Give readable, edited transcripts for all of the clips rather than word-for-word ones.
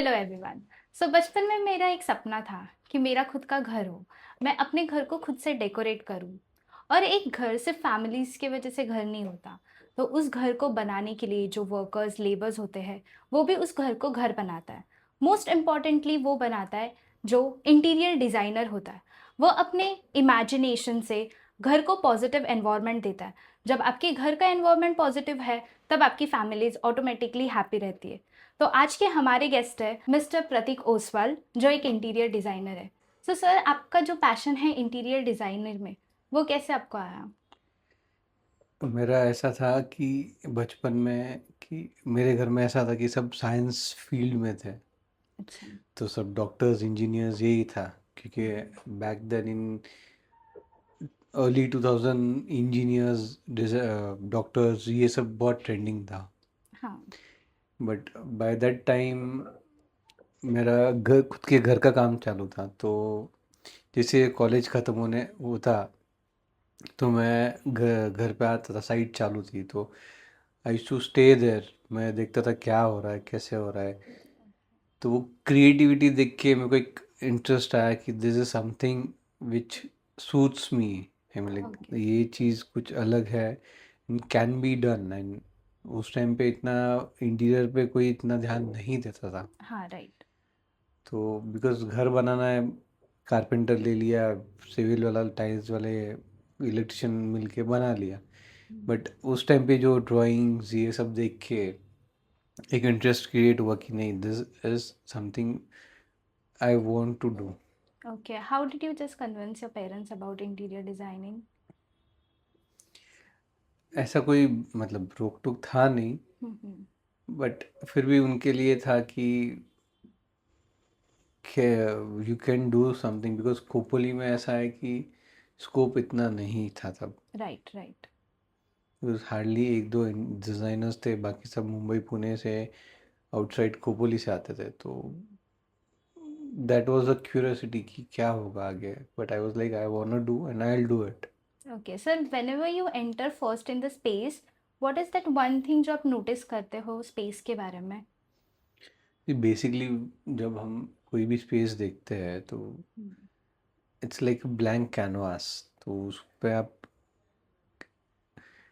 Hello everyone. सो बचपन में मेरा एक सपना था कि मेरा खुद का घर हो। मैं अपने घर को खुद से डेकोरेट करूं। और एक घर सिर्फ फैमिलीज की वजह से घर नहीं होता। तो उस घर को बनाने के लिए जो वर्कर्स लेबर्स होते हैं वो भी उस घर को घर बनाता है। मोस्ट इम्पॉर्टेंटली वो बनाता है जो इंटीरियर डिज़ाइनर होता है। वो अपने इमेजिनेशन से घर को पॉजिटिव एनवायरनमेंट देता है। जब आपके घर का एनवायरनमेंट पॉजिटिव है तब आपकी फैमिलीज ऑटोमेटिकली हैप्पी रहती है। तो आज के हमारे गेस्ट है मिस्टर प्रतीक ओसवाल जो एक इंटीरियर डिज़ाइनर है। सो सर, आपका जो पैशन है इंटीरियर डिज़ाइनर में वो कैसे आपको आया? मेरा ऐसा था कि बचपन में कि मेरे घर में ऐसा था कि सब साइंस फील्ड में थे। अच्छा। तो सब डॉक्टर्स इंजीनियर्स यही था, क्योंकि hmm. Back then in early 2000 engineers doctors ये सब बहुत ट्रेंडिंग था। हाँ। बट बाय दैट टाइम मेरा घर खुद के घर का काम चालू था। तो जैसे कॉलेज ख़त्म होने होता तो मैं घर पे आता था, साइट चालू थी तो आई टू स्टे देयर। मैं देखता था क्या हो रहा है, कैसे हो रहा है। तो वो क्रिएटिविटी देख के मेरे को एक इंटरेस्ट आया कि this is something which suits me. I mean like okay. ये चीज़ कुछ अलग है, कैन बी डन। एंड उस टाइम पे इतना इंटीरियर पे कोई इतना ध्यान नहीं देता था। हाँ, राइट। तो बिकॉज घर बनाना है, कारपेंटर ले लिया, सिविल वाला टाइल्स वाले इलेक्ट्रिशियन मिलके बना लिया। बट उस टाइम पे जो ड्राइंग्स ये सब देख के एक इंटरेस्ट क्रिएट हुआ कि नहीं, this is something I want to do. Okay, how did you just convince your parents about interior designing? ऐसा कोई मतलब रोक टोक था नहीं, हम्म। बट फिर भी उनके लिए था कि you can do something, because Khopoli में ऐसा है कि स्कोप इतना नहीं था तब। Right, right. हार्डली एक दो डिज़ाइनर्स थे, बाकी सब मुंबई पुणे से, आउटसाइड खोपोली से आते थे। तो दैट वाज अ क्यूरियोसिटी कि क्या होगा आगे। But I was like I want to do and I will do it. Okay sir, whenever you enter first in the space, what is that one thing जो आप notice करते हो space के बारे में? बेसिकली जब हम कोई भी स्पेस देखते हैं तो इट्स लाइक ब्लैंक कैनवास। तो उस पे आप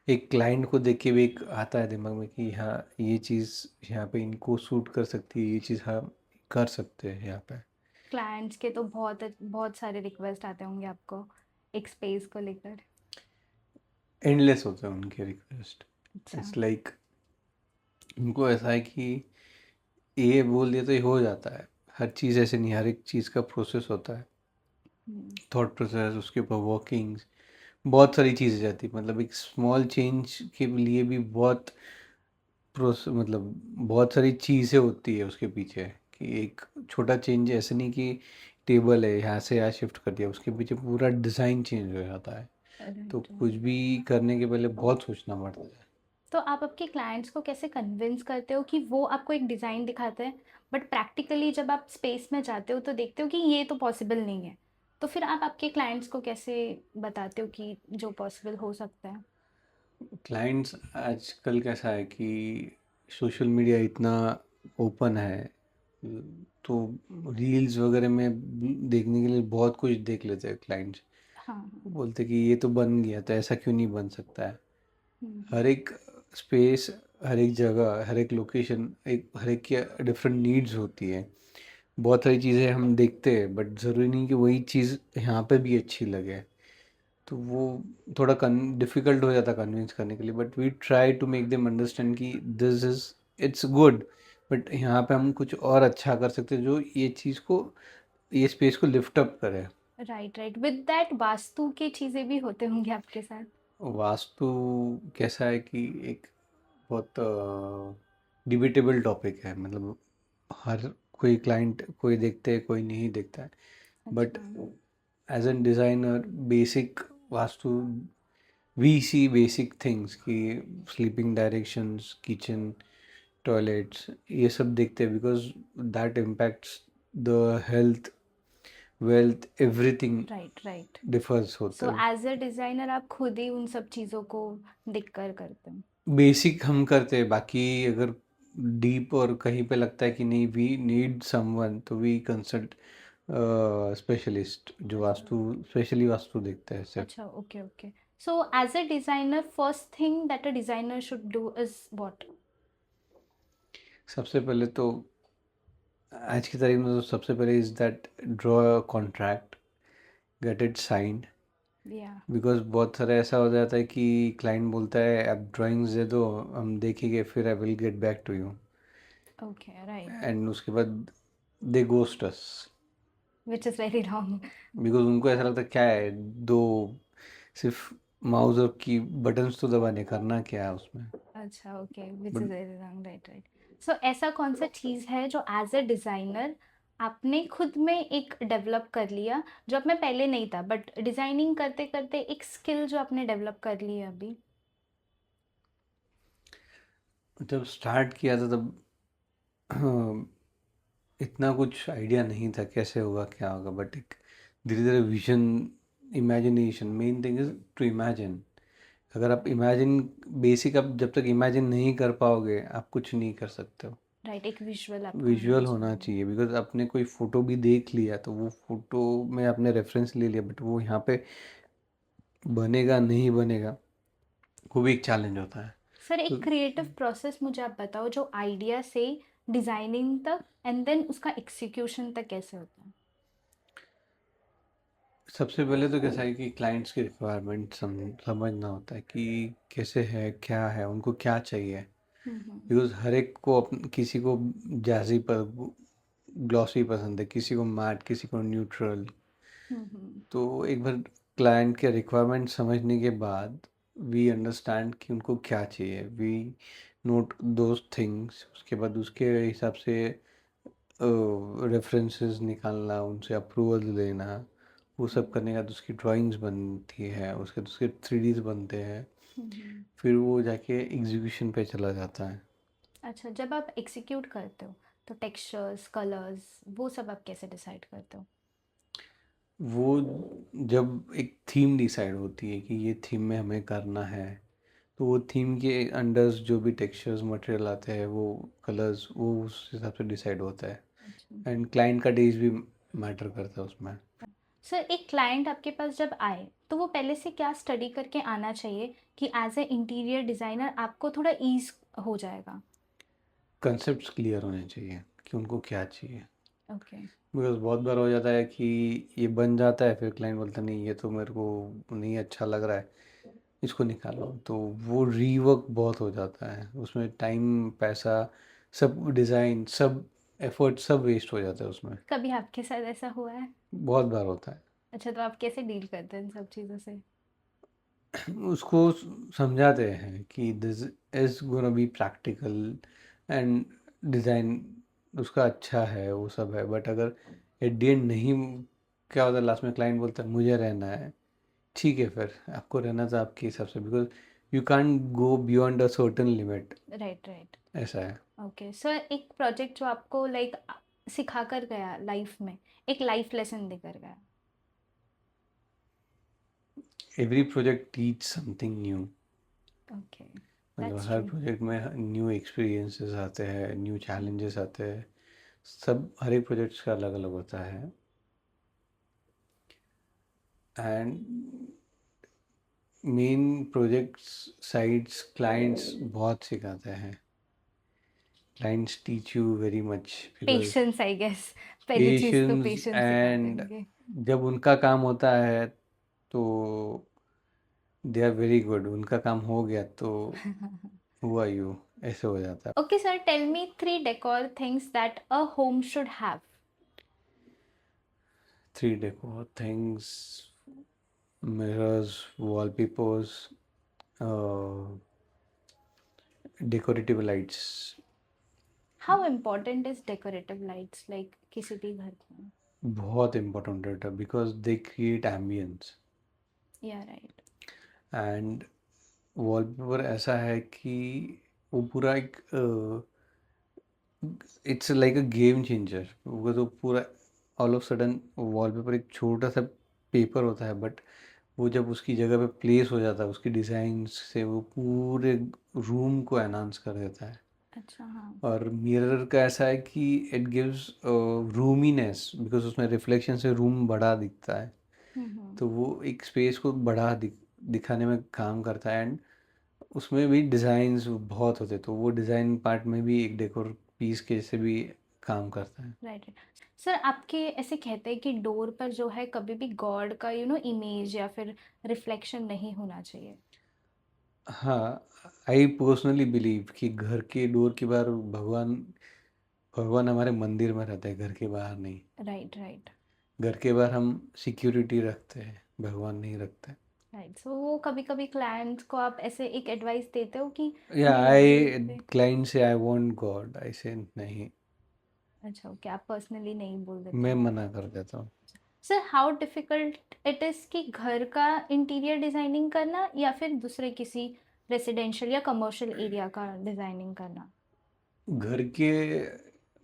एक क्लाइंट को देख के भी एक आता है दिमाग में कि हाँ, ये चीज़ यहाँ पे इनको सूट कर सकती है, ये चीज़ हम कर सकते हैं यहाँ पे। क्लाइंट्स के तो बहुत बहुत सारे रिक्वेस्ट आते होंगे आपको एक स्पेस को लेकर। एंडलेस होते हैं उनके रिक्वेस्ट। अच्छा। इट्स लाइक उनको ऐसा है कि ये बोल दिया तो ये हो जाता है। हर चीज़ ऐसे नहीं, हर एक चीज़ का प्रोसेस होता है, हम्म। थॉट प्रोसेस, उसके ऊपर वर्किंग्स, बहुत सारी चीज़ें जाती है। मतलब एक स्मॉल चेंज के लिए भी बहुत प्रोसेस, मतलब बहुत सारी चीज़ें होती है उसके पीछे। कि एक छोटा चेंज ऐसे नहीं कि टेबल है यहाँ से यहाँ शिफ्ट कर दिया, उसके पीछे पूरा डिज़ाइन चेंज हो जाता है। तो राइट, कुछ राइट। भी करने के पहले बहुत सोचना पड़ता है। तो आप आपके क्लाइंट्स को कैसे कन्विंस करते हो कि वो आपको एक डिज़ाइन दिखाते हैं, बट प्रैक्टिकली जब आप स्पेस में जाते हो तो देखते हो कि ये तो पॉसिबल नहीं है। तो फिर आप आपके क्लाइंट्स को कैसे बताते हो कि जो पॉसिबल हो सकता है? क्लाइंट्स आजकल कैसा है कि सोशल मीडिया इतना ओपन है, तो रील्स वगैरह में देखने के लिए बहुत कुछ देख लेते हैं क्लाइंट्स। हाँ, हाँ। बोलते कि ये तो बन गया तो ऐसा क्यों नहीं बन सकता है। हम्म। हर एक स्पेस, हर एक जगह, हर एक लोकेशन, एक हर एक की डिफरेंट नीड्स होती है। बहुत सारी चीज़ें हम देखते हैं बट ज़रूरी नहीं कि वही चीज़ यहाँ पे भी अच्छी लगे। तो वो थोड़ा डिफ़िकल्ट हो जाता कन्विंस करने के लिए, but we try to make them understand कि this is it's good, but यहाँ पे हम कुछ और अच्छा कर सकते हैं जो ये चीज़ को, ये स्पेस को लिफ्ट अप करे। Right, right. With that vastu की चीज़ें भी होते होंगे आपके साथ? वास्तु कैसा है कि एक बहुत डिबेटेबल टॉपिक है। मतलब हर कोई क्लाइंट, कोई देखते है कोई नहीं देखता है। बट अच्छा। As an designer, basic vastu, we see basic things कि स्लीपिंग डायरेक्शंस, किचन, टॉयलेट्स, ये सब देखते हैं, because that impacts the health, wealth, everything right, right. Differs होता सो है। एज अ डिज़ाइनर आप खुद ही उन सब चीज़ों को दिख कर करते हो? बेसिक हम करते हैं, बाकी अगर डीप और कहीं पे लगता है कि नहीं वी नीड समवन, तो वी कंसल्ट स्पेशलिस्ट जो अच्छा वास्तु स्पेशली वास्तु देखता है सिर्फ। अच्छा, okay okay. So as a designer, first thing that a designer should do is what? सबसे पहले तो आज की तारीख में तो सबसे पहले is that draw contract, get it signed. या। बिकॉज बहुत सारा ऐसा हो जाता है कि क्लाइंट बोलता है आप ड्राइंग्स दे दो, हम देखेंगे, फिर I will get back to you, okay, right. And उसके बाद they ghost us. Which is very wrong. Because उनको ऐसा लगता है क्या है, दो सिर्फ माउस और की बटन्स तो दबाने, करना क्या है उसमें। अच्छा, okay, which is but very wrong, right right. So ऐसा कौन सा चीज़ है जो एज अ डिज़ाइनर आपने खुद में एक डेवलप कर लिया, जो आप में पहले नहीं था, बट डिज़ाइनिंग करते करते एक स्किल जो आपने डेवलप कर ली है अभी? जब स्टार्ट किया था तब इतना कुछ आइडिया नहीं था कैसे होगा क्या होगा, बट एक धीरे धीरे vision, imagination, main thing is to imagine. अगर आप इमेजिन, बेसिक आप जब तक इमेजिन नहीं कर पाओगे आप कुछ नहीं कर सकते हो। राइट, एक विजुअल आपका होना विजुअल होना चाहिए। चाहिए, बिकॉज आपने कोई फ़ोटो भी देख लिया तो वो फ़ोटो में आपने रेफरेंस ले लिया, बट वो यहाँ पे बनेगा नहीं बनेगा, वो भी एक चैलेंज होता है। सर, तो एक क्रिएटिव प्रोसेस मुझे आप बताओ जो आइडिया से डिज़ाइनिंग तक एंड देन उसका एग्जीक्यूशन तक कैसे होता है? सबसे पहले तो कैसा है कि क्लाइंट्स की रिक्वायरमेंट समझना होता है कि कैसे है, क्या है, उनको क्या चाहिए। हम्म। बिकॉज हर एक को किसी को जैजी पर ग्लॉसी पसंद है, किसी को मैट, किसी को न्यूट्रल। हम्म। तो एक बार क्लाइंट के रिक्वायरमेंट समझने के बाद वी अंडरस्टैंड कि उनको क्या चाहिए, वी नोट दोज थिंग्स, उसके बाद उसके हिसाब से रेफरेंसेस निकालना, उनसे अप्रूवल लेना, वो सब करने के बाद उसकी ड्राइंग्स बनती है, उसके उसके 3Ds बनते हैं, हम्म। फिर वो जाके एग्जीक्यूशन पे चला जाता है। अच्छा, जब आप एग्जीक्यूट करते हो तो टेक्सचर्स, कलर्स, वो सब आप कैसे डिसाइड करते हो? वो जब एक थीम डिसाइड होती है कि ये थीम में हमें करना है, तो वो थीम के अंडर जो भी टेक्सचर्स मटेरियल आते हैं, वो कलर्स, वो उस हिसाब से डिसाइड होता है। अच्छा। एंड क्लाइंट का टेस्ट भी मैटर करता है उसमें। सर, एक क्लाइंट आपके पास जब आए तो वो पहले से क्या स्टडी करके आना चाहिए कि एज ए इंटीरियर डिज़ाइनर आपको थोड़ा ईज हो जाएगा? कंसेप्ट्स क्लियर होने चाहिए कि उनको क्या चाहिए। ओके। बिकॉज बहुत बार हो जाता है कि ये बन जाता है, फिर क्लाइंट बोलता है नहीं ये तो मेरे को नहीं अच्छा लग रहा है, इसको निकालो, तो वो रीवर्क बहुत हो जाता है, उसमें टाइम, पैसा, सब डिज़ाइन, सब एफर्ट सब वेस्ट हो जाता है उसमें। कभी आपके साथ ऐसा हुआ है? बहुत बार होता है। अच्छा, तो आप कैसे डील करते हैं इन सब चीज़ों से? उसको समझाते हैं कि this is gonna be practical, and design उसका अच्छा है, वो सब है, बट अगर एट द एंड नहीं, क्या होता है लास्ट में क्लाइंट बोलता है मुझे रहना है, ठीक है, फिर आपको रहना था आपके हिसाब से, because you can go beyond a certain limit. Right right. ऐसा है। ओके सर, एक प्रोजेक्ट जो आपको लाइक सिखा कर गया लाइफ में, एक लाइफ लेसन देकर गया? Every project teach something new. Okay, मतलब दैट्स हर ट्रू। प्रोजेक्ट में न्यू एक्सपीरियंसेस आते हैं, न्यू चैलेंजेस आते हैं, सब हर एक प्रोजेक्ट्स का अलग अलग होता है। And main projects sides clients बहुत सिखाते हैं, clients teach you very much, because patience, I guess. पहली चीज़ तो पेशेंस, पेशेंस सिखाते एंड होंगे। जब उनका काम होता है तो दे आर वेरी गुड, उनका काम हो गया तो हुआ यू, ऐसे हो जाता है। Okay, sir, tell me three decor things that a home should have. 3 decor things: mirrors, wallpapers, decorative lights। How important is decorative lights, like किसी भी घर में? बहुत इम्पोर्टेंट है because they create ambience. Yeah, right. And wallpaper ऐसा है कि वो पूरा एक it's like a game changer, वो तो पूरा ऑल ऑफ सडन वॉलपेपर एक छोटा सा पेपर होता है, बट वो जब उसकी जगह पे प्लेस हो जाता है उसकी डिज़ाइन से, वो पूरे रूम को एनहांस कर देता है। अच्छा, हाँ। और मिरर का ऐसा है कि इट गिव्स रूमीनेस, बिकॉज उसमें रिफ्लेक्शन से रूम बड़ा दिखता है। हुँ, हुँ। तो वो एक स्पेस को बड़ा दिखाने में काम करता है। एंड उसमें भी डिज़ाइंस बहुत होते, तो वो डिज़ाइन पार्ट में भी एक डेकोर पीस के जैसे भी काम करता है। Right, right. सर आपके ऐसे कहते हैं कि डोर पर जो है कभी भी गॉड का इमेज या फिर रिफ्लेक्शन नहीं होना चाहिए। हाँ, आई पर्सनली बिलीव कि घर के डोर के बाहर भगवान भगवान हमारे मंदिर में रहते हैं, घर के बाहर नहीं। राइट, राइट, घर के बाहर हम सिक्योरिटी रखते हैं, भगवान नहीं रखते। राइट। सो वो कभी-कभी क्लाइंट्स को आप ऐसे एक एडवाइस देते हो कि या मेरे डोर आई पे। क्लाइंट से आई वांट गॉड, आई से नहीं, अच्छा, ओके, आप पर्सनली नहीं बोल देते मैं हो। मना कर देता हूँ। Sir how difficult it is कि घर का इंटीरियर डिज़ाइनिंग करना या फिर दूसरे किसी रेजिडेंशियल या कमर्शियल एरिया का डिज़ाइनिंग करना? घर के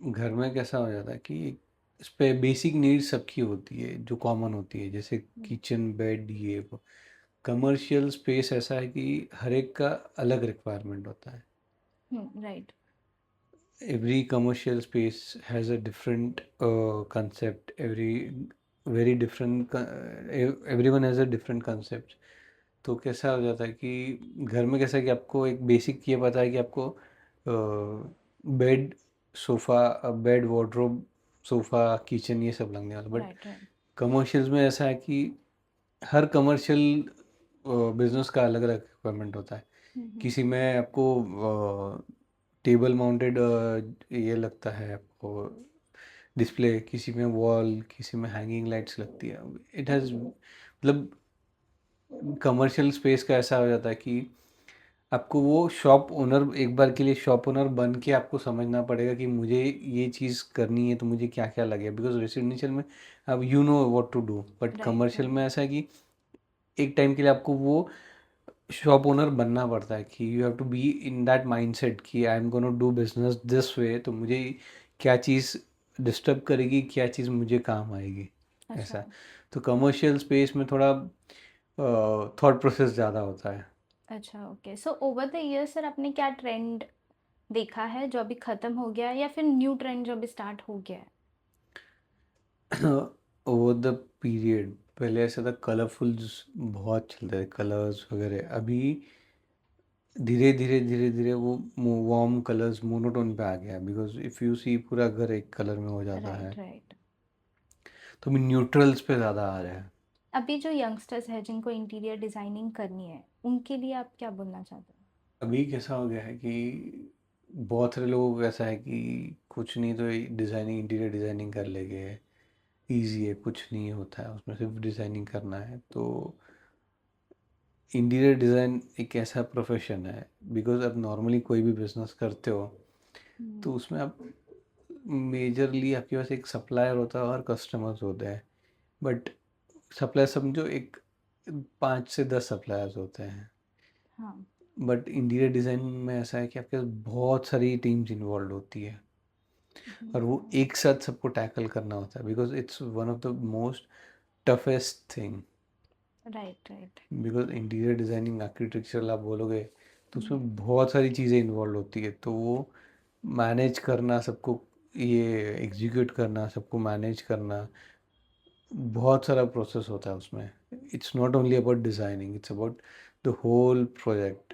घर में कैसा हो जाता है कि इस पे बेसिक नीड्स सबकी होती है जो कॉमन होती है, जैसे हुँ, किचन, बेड, ये वो। कमर्शियल स्पेस ऐसा है कि हर एक का अलग रिक्वायरमेंट होता है। Right. Every commercial space has a different concept, very different, everyone has a different concept. तो कैसा हो जाता है कि घर में कैसा है कि आपको एक बेसिक ये पता है कि आपको bed, sofa, bed, wardrobe, sofa, kitchen, ये सब लगने वाला। But right, right. कमर्शियल्स में ऐसा है कि हर कमर्शियल बिजनेस का अलग अलग रिक्वायरमेंट होता है। हुँ, हुँ। किसी में आपको टेबल माउंटेड ये लगता है आपको डिस्प्ले, किसी में वॉल, किसी में हैंगिंग लाइट्स लगती है। इट हैज़ मतलब कमर्शियल स्पेस का ऐसा हो जाता है कि आपको वो शॉप ओनर, एक बार के लिए शॉप ओनर बन के आपको समझना पड़ेगा कि मुझे ये चीज़ करनी है तो मुझे क्या क्या लगेगा। बिकॉज रेसिडेंशियल में अब you know what to do, but right, commercial right. में ऐसा है कि एक टाइम के लिए आपको वो शॉप ओनर बनना पड़ता है कि you have to be in that mindset कि I am gonna do business this way, तो मुझे क्या चीज़ डिस्टर्ब करेगी, क्या चीज़ मुझे काम आएगी, अच्छा, ऐसा। तो कमर्शियल स्पेस में थोड़ा थॉट प्रोसेस ज़्यादा होता है। अच्छा, okay. So over the years sir आपने क्या ट्रेंड देखा है जो अभी खत्म हो गया है या फिर न्यू ट्रेंड जो अभी स्टार्ट हो गया है? ओवर द पीरियड पहले ऐसा था, कलरफुल्स बहुत चलते थे, कलर्स वगैरह। अभी धीरे धीरे धीरे धीरे वो वार्म कलर्स मोनोटोन पे आ गया, बिकॉज इफ़ यू सी पूरा घर एक कलर में हो जाता है। Right, right. तो अभी न्यूट्रल्स पे ज़्यादा आ रहा है। अभी जो यंगस्टर्स हैं जिनको इंटीरियर डिज़ाइनिंग करनी है, उनके लिए आप क्या बोलना चाहते हो? अभी कैसा हो गया है कि बहुत सारे लोगों को ऐसा है कि कुछ नहीं तो डिज़ाइनिंग, इंटीरियर डिज़ाइनिंग कर लेंगे, ईजी है, कुछ नहीं होता है उसमें, सिर्फ डिज़ाइनिंग करना है। तो इंटीरियर डिज़ाइन एक ऐसा प्रोफेशन है, बिकॉज आप नॉर्मली कोई भी बिजनेस करते हो हुँ, तो उसमें आप मेजरली आपके पास एक सप्लायर होता है और कस्टमर्स होते हैं। बट सप्लायर समझो एक 5 से 10 सप्लायर्स होते हैं। हाँ। बट इंटीरियर डिज़ाइन में ऐसा है कि आपके पास बहुत सारी टीम्स इन्वॉल्व होती है और वो हुँ, एक साथ सबको टैकल करना होता है, because it's one of the most toughest thing. Right, right. Because interior designing architectural आप बोलोगे तो हुँ, उसमें बहुत सारी चीज़ें इन्वॉल्व होती है। तो वो मैनेज करना सबको, ये एग्जीक्यूट करना, सबको मैनेज करना, बहुत सारा प्रोसेस होता है उसमें। It's not only about designing, it's about the whole project.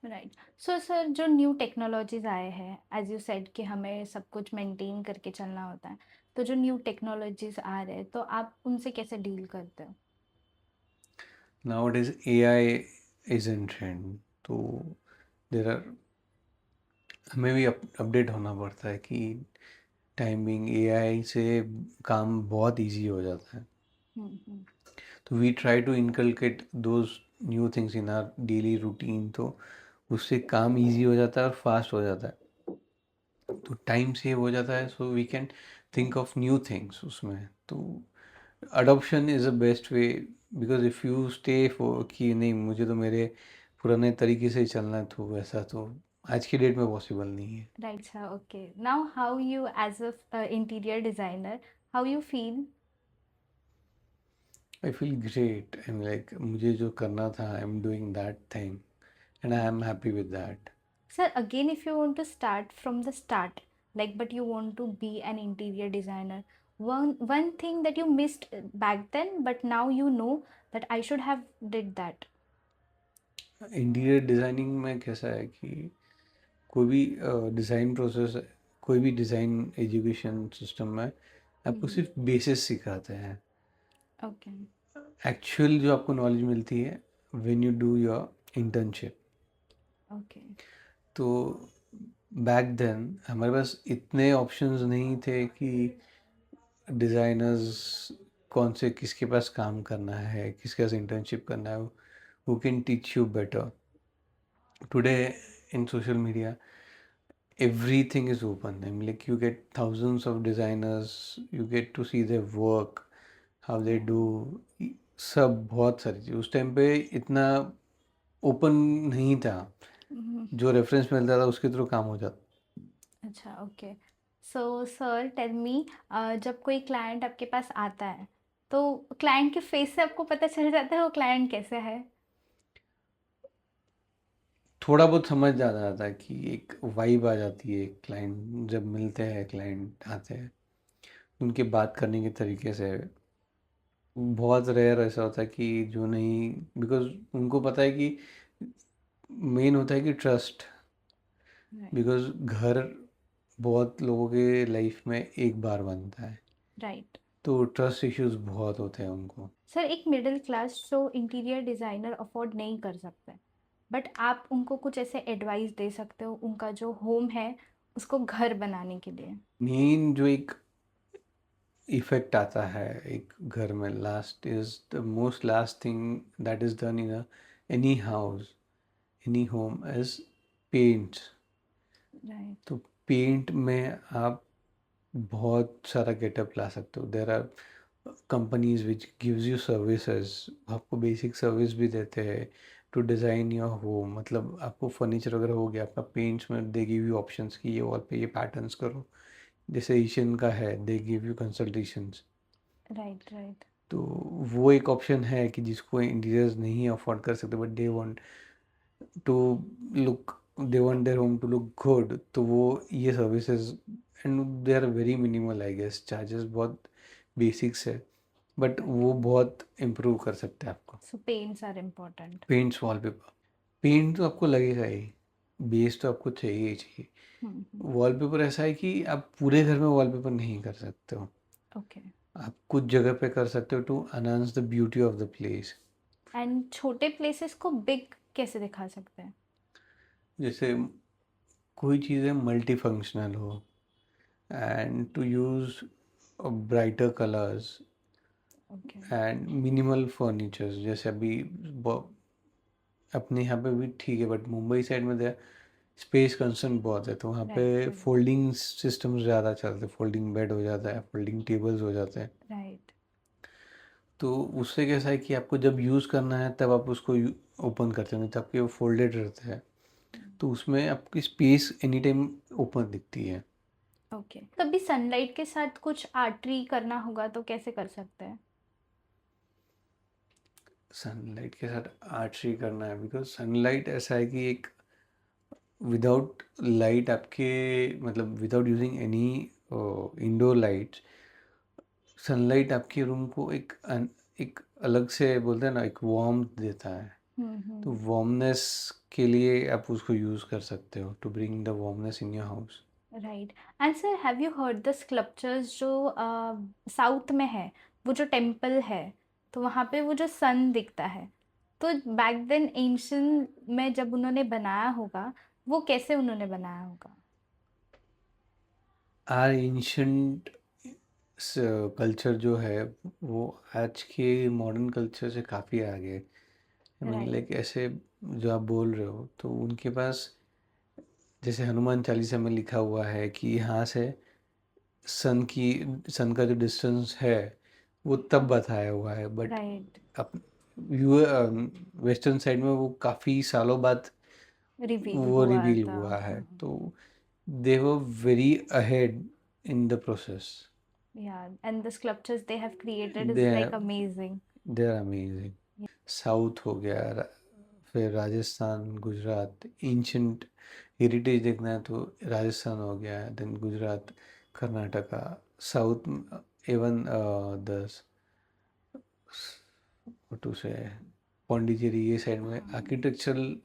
Right. So sir जो न्यू टेक्नोलॉजीज़ आए हैं, एज़ यू सेड कि हमें सब कुछ मेंटेन करके चलना होता है। तो जो न्यू टेक्नोलॉजीज़ आ रहे हैं, तो आप उनसे कैसे डील करते हो? Nowadays AI is in trend, तो देर आर, हमें भी अपडेट होना पड़ता है कि टाइमिंग एआई से काम बहुत इजी हो जाता है। हुँ, हुँ। तो we try to inculcate those new things in our daily routine, तो उससे काम इजी हो जाता है और फास्ट हो जाता है, तो टाइम सेव हो जाता है, so we can think of new things उसमें। तो adoption is a best way, because if you stay for कि नहीं मुझे तो मेरे पुराने तरीके से ही चलना है, तो वैसा तो आज की डेट में पॉसिबल नहीं है। Right sir, okay. Now how you as a interior designer, how you feel? I feel great, I am like मुझे जो करना था I am doing that thing and I am okay, happy with that. Sir, again, if you want to start from the start, like, but you want to be an interior designer, one thing that you missed back then, but now you know that I should have did that. Interior designing में कैसा है कि कोई भी design process, कोई भी design education system में आपको Mm-hmm. सिर्फ बेसिस सिखाते हैं। Okay. एक्चुअल जो आपको नॉलेज मिलती है when you do your internship. Okay. तो बैक देन हमारे पास इतने ऑप्शंस नहीं थे कि डिज़ाइनर्स कौन से किसके पास काम करना है, किसके पास इंटर्नशिप करना है, who can teach you better. Today in social media everything is open. I mean, like you get thousands of designers, you get to see their work, how they Right. do, सब बहुत सारी चीज़ उस time पे इतना open नहीं था। Mm-hmm. जो reference मिलता था उसके थ्रू काम हो जाता। अच्छा, okay. So sir tell me, जब कोई क्लाइंट आपके पास आता है तो क्लाइंट के फेस से आपको पता चल जाता है वो क्लाइंट कैसा है? थोड़ा बहुत समझ जाता था कि एक वाइब आ जाती है। क्लाइंट जब मिलते हैं, क्लाइंट आते हैं, उनके बात करने के तरीके से बहुत रेयर ऐसा होता है कि जो नहीं, बिकॉज उनको पता है कि मेन होता है कि ट्रस्ट। राइट। बिकॉज घर बहुत लोगों के लाइफ में एक बार बनता है, राइट। तो ट्रस्ट इश्यूज बहुत होते हैं उनको। सर, एक मिडिल क्लास जो इंटीरियर डिज़ाइनर अफोर्ड नहीं कर सकते, बट आप उनको कुछ ऐसे एडवाइस दे सकते हो उनका जो होम है उसको घर बनाने के लिए? मेन जो एक इफेक्ट आता है एक घर में, last is the most last thing that is done in any house, any home is paint. Right. तो पेंट में आप बहुत सारा गेटअप ला सकते हो। There are companies which gives you services, आपको बेसिक सर्विस भी देते हैं टू डिज़ाइन योर होम। मतलब आपको फर्नीचर वगैरह हो गया, आपका पेंट्स में दे गिव यू ऑप्शंस कि ये वॉल पे ये पैटर्न्स करो। जैसे एशियन का है, they give you consultations. Right. Right. तो वो एक ऑप्शन है कि जिसको इंटीरियर्स नहीं अफोर्ड कर सकते but they want to look, they want their home to look good, तो वो ये services, and they are very minimal I guess, charges बहुत बेसिक्स है, बट राइट। वो बहुत इम्प्रूव कर सकते हैं आपको। So paints are important. Paints, wallpaper, paint तो आपको लगेगा ही, बेस तो आपको चाहिए ही चाहिए। वॉलपेपर ऐसा है कि आप पूरे घर में वॉलपेपर नहीं कर सकते हो, ओके। आप कुछ जगह पे कर सकते हो to enhance the beauty of the place. And छोटे प्लेसेस को बिग कैसे दिखा सकते हैं? जैसे कोई चीज़ें मल्टी फंक्शनल हो and to use brighter colours okay. And minimal furnitures. जैसे अभी अपने यहाँ पे भी ठीक है, बट मुंबई साइड में दे स्पेस कंसर्न बहुत है, तो वहाँ पे राइट। राइट। फोल्डिंग सिस्टम्स ज़्यादा चलते हैं। फोल्डिंग बेड हो जाता है, फोल्डिंग टेबल्स हो जाते हैं। राइट। तो उससे कैसा है कि आपको जब यूज़ करना है तब आप उसको ओपन करते हो, नहीं तो आपके वो फोल्डेड रहते हैं, तो उसमें आपकी स्पेस एनी टाइम ओपन दिखती है। ओके। कभी सनलाइट के साथ कुछ आर्टरी करना होगा तो कैसे कर सकते हैं? सनलाइट के साथ आर्चरी करना है, बिकॉज सनलाइट ऐसा है कि एक विदाउट लाइट आपके, मतलब without using any indoor lights, sunlight आपके रूम को एक अलग से बोलते हैं ना, एक वार्मथ देता है। तो हम्म। वार्मनेस के लिए आप उसको यूज़ कर सकते हो to bring the warmness in your house. Right. And sir, have you heard the sculptures जो साउथ में है, वो जो टेम्पल है, तो वहाँ पे वो जो सन दिखता है, तो बैक देन एंशियंट में जब उन्होंने बनाया होगा, वो कैसे उन्होंने बनाया होगा? आर एंशंट कल्चर जो है वो आज के मॉडर्न कल्चर से काफ़ी आगे है। I mean right. लाइक ऐसे जो आप बोल रहे हो, तो उनके पास जैसे हनुमान चालीसा में लिखा हुआ है कि यहाँ से सन की सन का जो डिस्टेंस है वो तब बताया हुआ है, but right. Up you western side में वो काफ़ी सालों बाद रिवील वो हुआ रिवील था। हुआ है। तो they were very ahead in the process. Yeah, and the sculptures they have created they is like amazing. They are amazing. South हो गया, फिर राजस्थान, गुजरात, एंशंट हेरिटेज देखना है तो राजस्थान हो गया, then Gujarat, Karnataka, south, even the to से पौंडीचेरी, ये साइड में architectural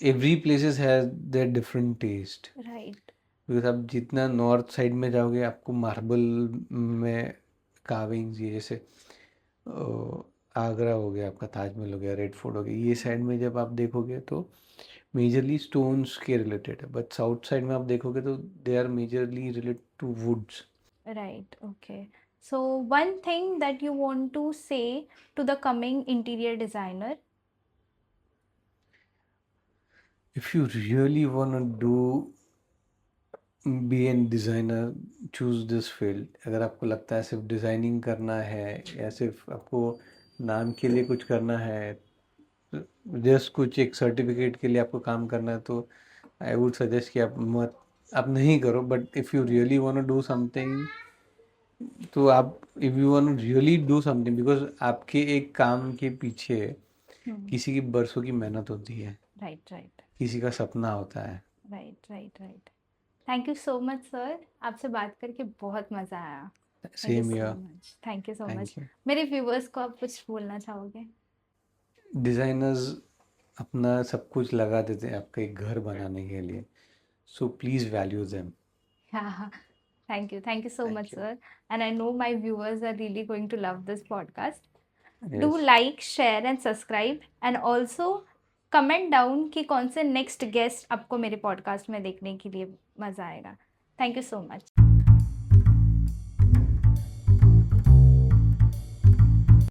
every places has their different taste. Right. Because आप जितना नॉर्थ साइड में जाओगे आपको मार्बल में कार्विंग्स, ये जैसे आगरा हो गया, आपका ताजमहल हो गया, रेड फोर्ट हो गया, ये साइड में जब आप देखोगे तो मेजरली स्टोन्स के रिलेटेड है, बट साउथ साइड में आप देखोगे तो they are majorly related to woods. Right, okay. So, one thing that you want to say to the coming interior designer? If you really want to do be an designer, choose this field. अगर आपको लगता है सिर्फ designing करना है या सिर्फ आपको नाम के लिए कुछ करना है, जस्ट कुछ एक सर्टिफिकेट के लिए आपको काम करना है, तो आई वुड सजेस्ट कि आप नहीं करो। But if you really want to do something, तो आप if you want to really do something, because आपके एक काम के पीछे Hmm. किसी की बरसों की मेहनत होती है, Right, right, किसी का सपना होता है। right, right, right. Thank you so much, sir. आपसे बात करके बहुत मज़ा आया. Thank you same so year. much. Thank you so much. Thank you. मेरे व्यूवर्स को आप कुछ बोलना चाहोगे? डिज़ाइनर्स अपना सब कुछ लगा देते हैं आपका एक घर बनाने के लिए, so please value them. Yeah. Thank you. Thank you so thank much, you. sir. And I know my viewers are really going to love this podcast. Do yes. like, share and subscribe and also comment down कि कौन से next guest आपको मेरे podcast में देखने के लिए मज़ा आएगा. Thank you so much.